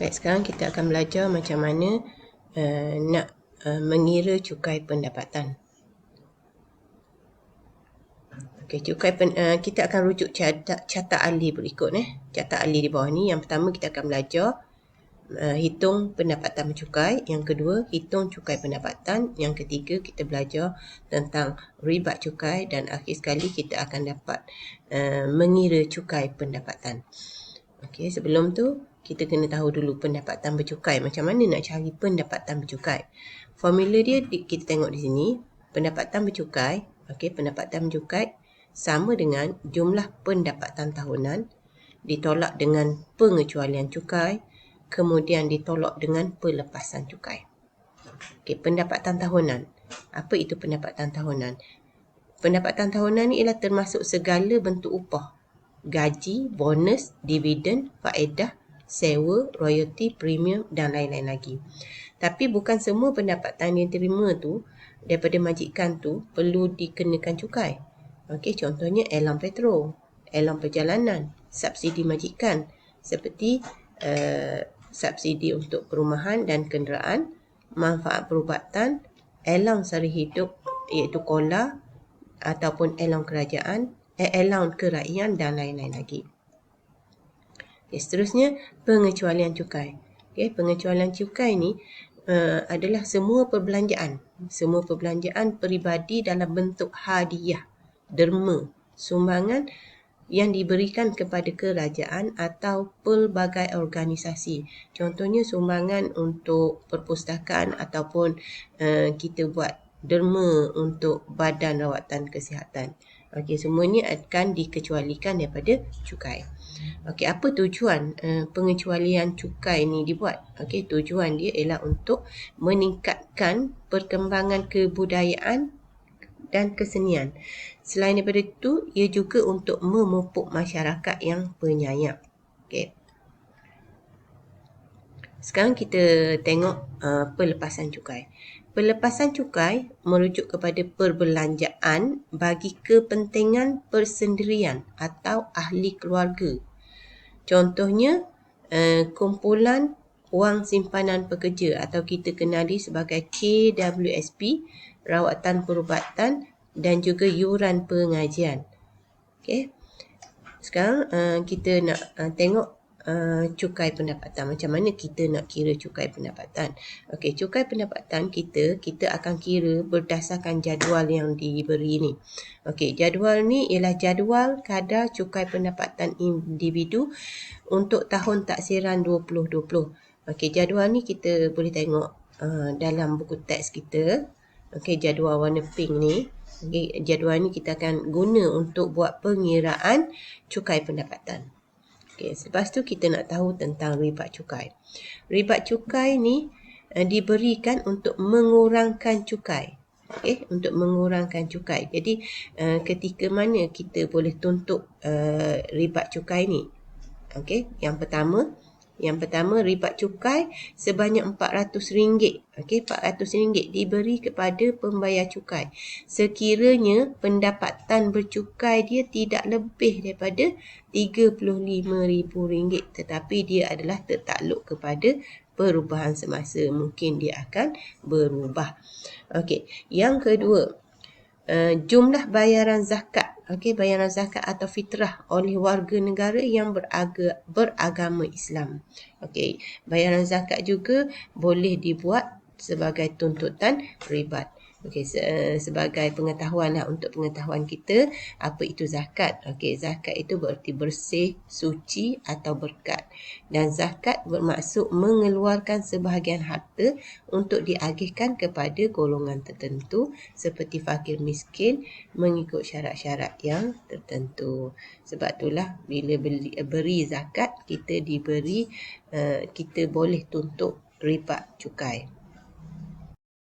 Baik, sekarang kita akan belajar macam mana nak mengira cukai pendapatan. Okey, kita akan rujuk catat ahli berikut. Catat ahli di bawah ni. Yang pertama kita akan belajar hitung pendapatan bercukai. Yang kedua, hitung cukai pendapatan. Yang ketiga, kita belajar tentang ribat cukai. Dan akhir sekali kita akan dapat mengira cukai pendapatan. Okey, sebelum tu kita kena tahu dulu pendapatan bercukai. Macam mana nak cari pendapatan bercukai? Formula dia kita tengok di sini. Pendapatan bercukai, okey, pendapatan bercukai sama dengan jumlah pendapatan tahunan ditolak dengan pengecualian cukai, kemudian ditolak dengan pelepasan cukai. Okey, pendapatan tahunan. Apa itu pendapatan tahunan? Pendapatan tahunan ni ialah termasuk segala bentuk upah, gaji, bonus, dividen, faedah, sewa, royalty, premium dan lain-lain lagi. Tapi bukan semua pendapatan yang terima tu daripada majikan tu perlu dikenakan cukai. Okey, contohnya elang petrol, elang perjalanan, subsidi majikan seperti subsidi untuk perumahan dan kenderaan, manfaat perubatan, elang sara hidup iaitu kola ataupun elang kerajaan, elang kerakyatan dan lain-lain lagi. Okay, seterusnya pengecualian cukai. Okay, pengecualian cukai ni adalah semua perbelanjaan peribadi dalam bentuk hadiah, derma, sumbangan yang diberikan kepada kerajaan atau pelbagai organisasi. Contohnya sumbangan untuk perpustakaan ataupun kita buat derma untuk badan rawatan kesihatan. Okey, semua ini akan dikecualikan daripada cukai. Okey, apa tujuan pengecualian cukai ni dibuat? Okey, tujuan dia ialah untuk meningkatkan perkembangan kebudayaan dan kesenian. Selain daripada itu, ia juga untuk memupuk masyarakat yang penyayang. Okey. Sekarang kita tengok pelepasan cukai. Pelepasan cukai merujuk kepada perbelanjaan bagi kepentingan persendirian atau ahli keluarga. Contohnya, kumpulan wang simpanan pekerja atau kita kenali sebagai KWSP, rawatan perubatan dan juga yuran pengajian. Okey. Sekarang kita nak tengok cukai pendapatan. Macam mana kita nak kira cukai pendapatan? Okey, cukai pendapatan kita akan kira berdasarkan jadual yang diberi ni. Okey, jadual ni ialah jadual kadar cukai pendapatan individu untuk tahun taksiran 2020. Okey, jadual ni kita boleh tengok dalam buku teks kita. Okey, jadual warna pink ni. Okey, jadual ni kita akan guna untuk buat pengiraan cukai pendapatan. Okey, selepas tu kita nak tahu tentang ribat cukai. Ribat cukai ni diberikan untuk mengurangkan cukai. Okey, untuk mengurangkan cukai. Jadi ketika mana kita boleh tuntut ribat cukai ni? Okey, yang pertama ribat cukai sebanyak RM400. Okey, RM400 diberi kepada pembayar cukai sekiranya pendapatan bercukai dia tidak lebih daripada RM35,000, tetapi dia adalah tertakluk kepada perubahan semasa. Mungkin dia akan berubah. Okey, yang kedua, jumlah bayaran zakat. Okey, bayaran zakat atau fitrah oleh warga negara yang beragama Islam. Okey, bayaran zakat juga boleh dibuat sebagai tuntutan ribat. Okey, sebagai pengetahuan lah, untuk pengetahuan kita apa itu zakat. Okey, zakat itu berarti bersih, suci atau berkat. Dan zakat bermaksud mengeluarkan sebahagian harta untuk diagihkan kepada golongan tertentu seperti fakir miskin mengikut syarat-syarat yang tertentu. Sebab itulah bila beri zakat kita boleh tuntut ribat cukai.